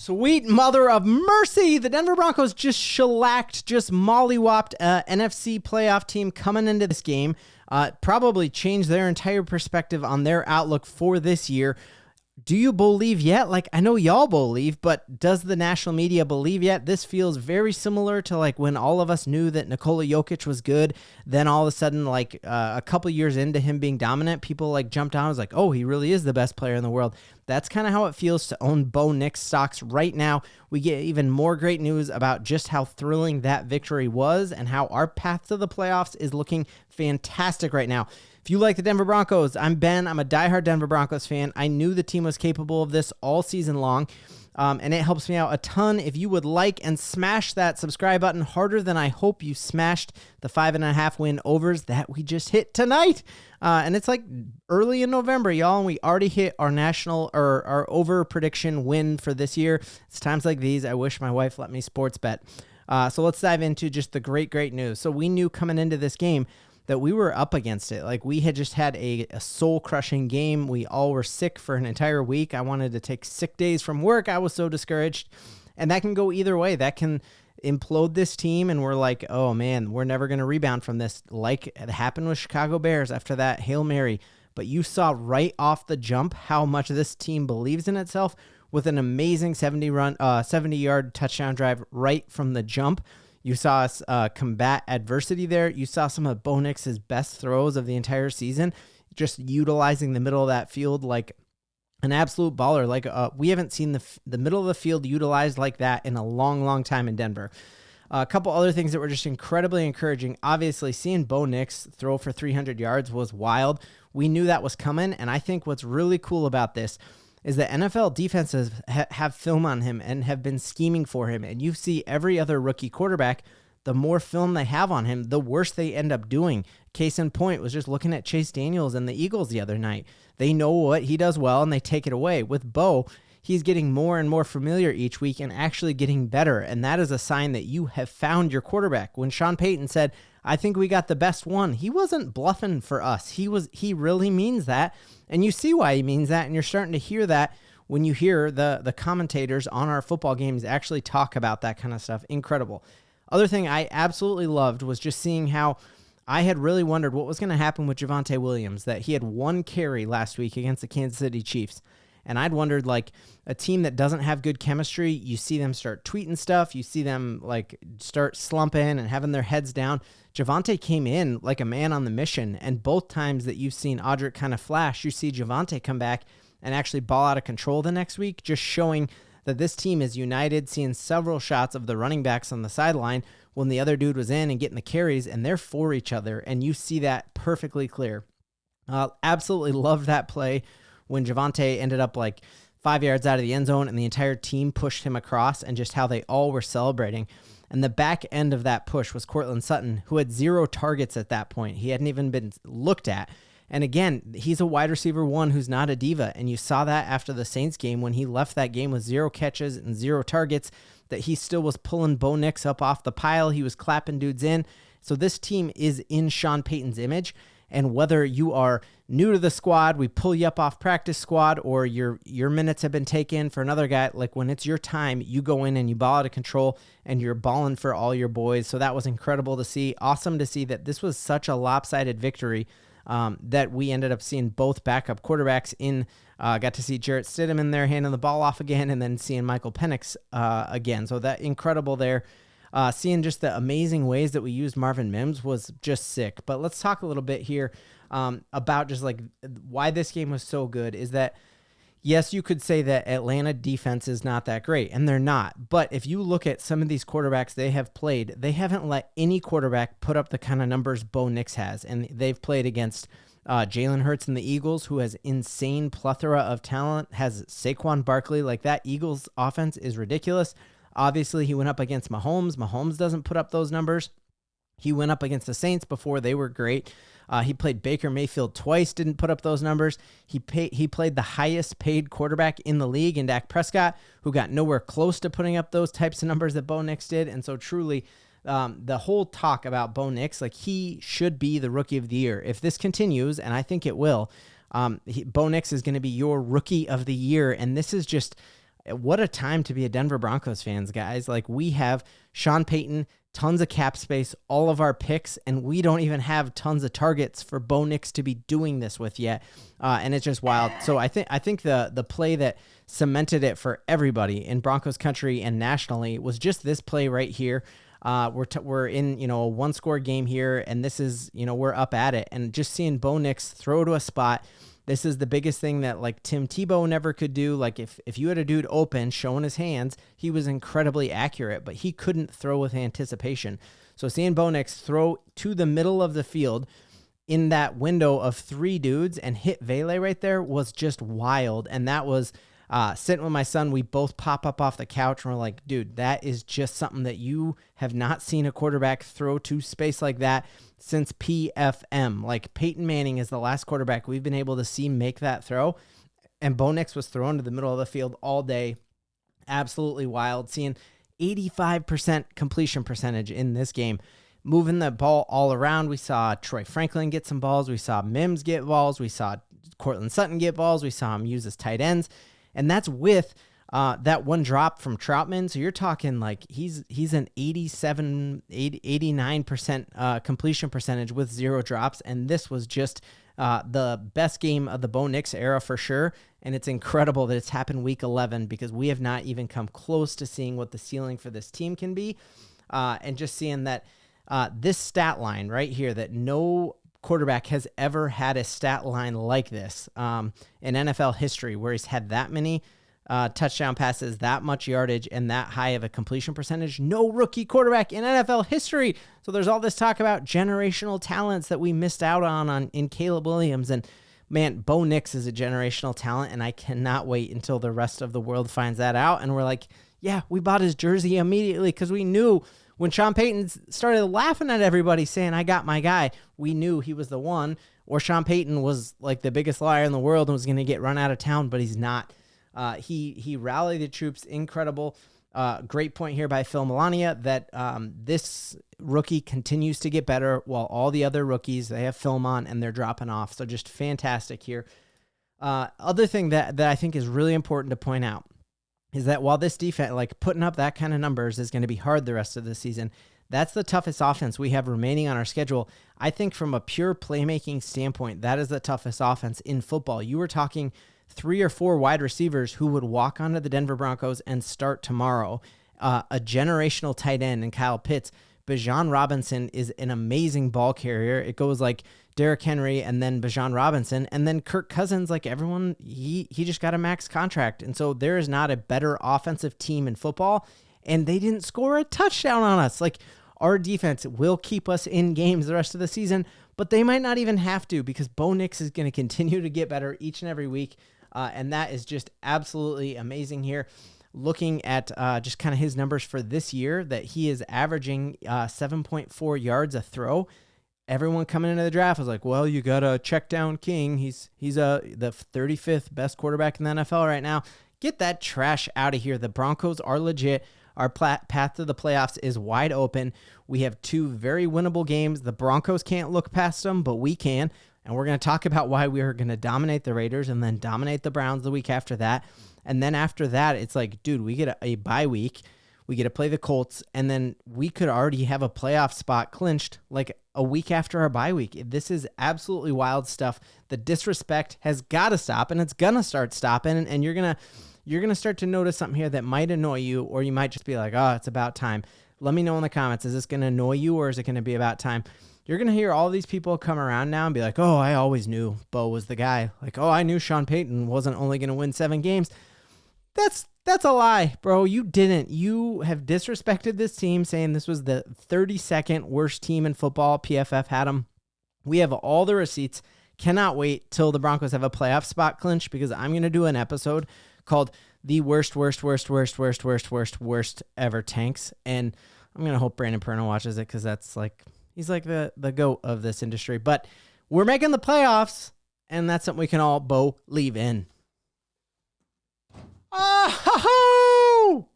Sweet mother of mercy. The Denver Broncos just shellacked, just mollywopped NFC playoff team coming into this game. Probably changed their entire perspective on their outlook for this year. Do you believe yet? Like, I know y'all believe, but does the national media believe yet? This feels very similar to like when all of us knew that Nikola Jokic was good. Then all of a sudden, like a couple years into him being dominant, people like jumped on and was like, oh, he really is the best player in the world. That's kind of how it feels to own Bo Nix stocks right now. We get even more great news about just how thrilling that victory was and how our path to the playoffs is looking fantastic right now. If you like the Denver Broncos, I'm Ben. I'm a diehard Denver Broncos fan. I knew the team was capable of this all season long, and it helps me out a ton. If you would like and smash that subscribe button harder than I hope you smashed the 5.5 win overs that we just hit tonight. And it's like early in November, y'all, and we already hit our national or our over prediction win for this year. It's times like these I wish my wife let me sports bet. So let's dive into just the great news. So we knew coming into this game that we were up against it. Like, we had just had a soul-crushing game. We all were sick for an entire week. I wanted to take sick days from work. I was so discouraged. And that can go either way. That can implode this team, and we're like, oh, man, we're never going to rebound from this, like it happened with Chicago Bears after that Hail Mary. But you saw right off the jump how much this team believes in itself with an amazing 70-yard touchdown drive right from the jump. You saw us combat adversity there. You saw some of Bo Nix's best throws of the entire season, just utilizing the middle of that field like an absolute baller. Like we haven't seen the middle of the field utilized like that in a long time in Denver. A couple other things that were just incredibly encouraging. Obviously, seeing Bo Nix throw for 300 yards was wild. We knew that was coming, and I think what's really cool about this is that NFL defenses have film on him and have been scheming for him. And you see every other rookie quarterback, the more film they have on him, the worse they end up doing. Case in point was just looking at Chase Daniels and the Eagles the other night. They know what he does well, and they take it away. With Bo, he's getting more and more familiar each week and actually getting better. And that is a sign that you have found your quarterback. When Sean Payton said, I think we got the best one, he wasn't bluffing for us. He really means that. And you see why he means that, and you're starting to hear that when you hear the commentators on our football games actually talk about that kind of stuff. Incredible. Other thing I absolutely loved was just seeing how I had really wondered what was going to happen with Javonte Williams, that he had one carry last week against the Kansas City Chiefs. And I'd wondered, like, a team that doesn't have good chemistry, you see them start tweeting stuff, you see them, like, start slumping and having their heads down. Javonte came in like a man on the mission, and both times that you've seen Audric kind of flash, you see Javonte come back and actually ball out of control the next week, just showing that this team is united, seeing several shots of the running backs on the sideline when the other dude was in and getting the carries, and they're for each other, and you see that perfectly clear. Absolutely loved that play when Javonte ended up like 5 yards out of the end zone and the entire team pushed him across, and just how they all were celebrating. And the back end of that push was Courtland Sutton, who had 0 targets at that point. He hadn't even been looked at. And again, he's a wide receiver one who's not a diva. And you saw that after the Saints game when he left that game with 0 catches and 0 targets, that he still was pulling Bo Nix up off the pile. He was clapping dudes in. So this team is in Sean Payton's image. And whether you are new to the squad, we pull you up off practice squad, or your minutes have been taken for another guy, like when it's your time, you go in and you ball out of control and you're balling for all your boys. So that was incredible to see. Awesome to see that this was such a lopsided victory that we ended up seeing both backup quarterbacks in. Got to see Jarrett Stidham in there handing the ball off again, and then seeing Michael Penix again. So that incredible there. Seeing just the amazing ways that we used Marvin Mims was just sick. But let's talk a little bit here about just like why this game was so good. Is that, yes, you could say that Atlanta defense is not that great, and they're not. But if you look at some of these quarterbacks they have played, they haven't let any quarterback put up the kind of numbers Bo Nix has. And they've played against Jalen Hurts and the Eagles, who has insane plethora of talent, has Saquon Barkley. Like, that Eagles offense is ridiculous. Obviously, he went up against Mahomes. Mahomes doesn't put up those numbers. He went up against the Saints before. They were great. He played Baker Mayfield twice, didn't put up those numbers. He played the highest paid quarterback in the league in Dak Prescott, who got nowhere close to putting up those types of numbers that Bo Nix did. And so truly, the whole talk about Bo Nix, like, he should be the rookie of the year. If this continues, and I think it will, Bo Nix is going to be your rookie of the year. And this is just What a time to be a Denver Broncos fans, guys. Like, we have Sean Payton, tons of cap space, all of our picks, and we don't even have tons of targets for Bo Nix to be doing this with yet. And it's just wild. So I think the play that cemented it for everybody in Broncos country and nationally was just this play right here. We're in, a 1-score game here, and this is, we're up at it, and just seeing Bo Nix throw to a spot. This is the biggest thing that like Tim Tebow never could do. Like if you had a dude open showing his hands, he was incredibly accurate, but he couldn't throw with anticipation. So seeing Bo Nix throw to the middle of the field in that window of 3 dudes and hit Vele right there was just wild. And that was sitting with my son. We both pop up off the couch and we're like, dude, that is just something that you have not seen a quarterback throw to space like that since PFM. Like, Peyton Manning is the last quarterback we've been able to see make that throw. And Bo Nix was thrown to the middle of the field all day. Absolutely wild. Seeing 85% completion percentage in this game. Moving the ball all around. We saw Troy Franklin get some balls. We saw Mims get balls. We saw Cortland Sutton get balls. We saw him use his tight ends. And that's with that one drop from Troutman. So you're talking like he's an 89% completion percentage with 0 drops. And this was just the best game of the Bo Nix era for sure. And it's incredible that it's happened week 11 because we have not even come close to seeing what the ceiling for this team can be. And just seeing that this stat line right here, that no quarterback has ever had a stat line like this in NFL history, where he's had that many touchdown passes, that much yardage, and that high of a completion percentage. No rookie quarterback in NFL history. So there's all this talk about generational talents that we missed out on in Caleb Williams. And man, Bo Nix is a generational talent, and I cannot wait until the rest of the world finds that out. And we're like, yeah, we bought his jersey immediately because we knew when Sean Payton started laughing at everybody saying, I got my guy, we knew he was the one, or Sean Payton was like the biggest liar in the world and was going to get run out of town, but he's not. He rallied the troops. Incredible. Great point here by Phil Melania that this rookie continues to get better while all the other rookies, they have film on and they're dropping off. So just fantastic here. Other thing that I think is really important to point out is that while this defense, like putting up that kind of numbers is going to be hard the rest of the season, that's the toughest offense we have remaining on our schedule. I think from a pure playmaking standpoint, that is the toughest offense in football. You were talking 3 or 4 wide receivers who would walk onto the Denver Broncos and start tomorrow. A generational tight end in Kyle Pitts. Bijan Robinson is an amazing ball carrier. It goes like Derrick Henry and then Bijan Robinson and then Kirk Cousins. Like everyone, he just got a max contract. And so there is not a better offensive team in football. And they didn't score a touchdown on us. Like, our defense will keep us in games the rest of the season, but they might not even have to because Bo Nix is going to continue to get better each and every week. And that is just absolutely amazing here. Looking at just kind of his numbers for this year, that he is averaging 7.4 yards a throw. Everyone coming into the draft was like, well, you got a check down king. He's the 35th best quarterback in the NFL right now. Get that trash out of here. The Broncos are legit. Our path to the playoffs is wide open. We have 2 very winnable games. The Broncos can't look past them, but we can. And we're going to talk about why we are going to dominate the Raiders and then dominate the Browns the week after that. And then after that, it's like, dude, we get a bye week. We get to play the Colts, and then we could already have a playoff spot clinched like a week after our bye week. This is absolutely wild stuff. The disrespect has got to stop, and it's going to start stopping, and you're going to start to notice something here that might annoy you, or you might just be like, oh, it's about time. Let me know in the comments. Is this going to annoy you, or is it going to be about time? You're going to hear all these people come around now and be like, oh, I always knew Bo was the guy. Like, oh, I knew Sean Payton wasn't only going to win 7 games. That's a lie, bro. You didn't. You have disrespected this team, saying this was the 32nd worst team in football. PFF had them. We have all the receipts. Cannot wait till the Broncos have a playoff spot clinch, because I'm going to do an episode called the worst ever tanks. And I'm going to hope Brandon Perna watches it, because that's like, he's like the GOAT of this industry. But we're making the playoffs, and that's something we can all believe in. Oh,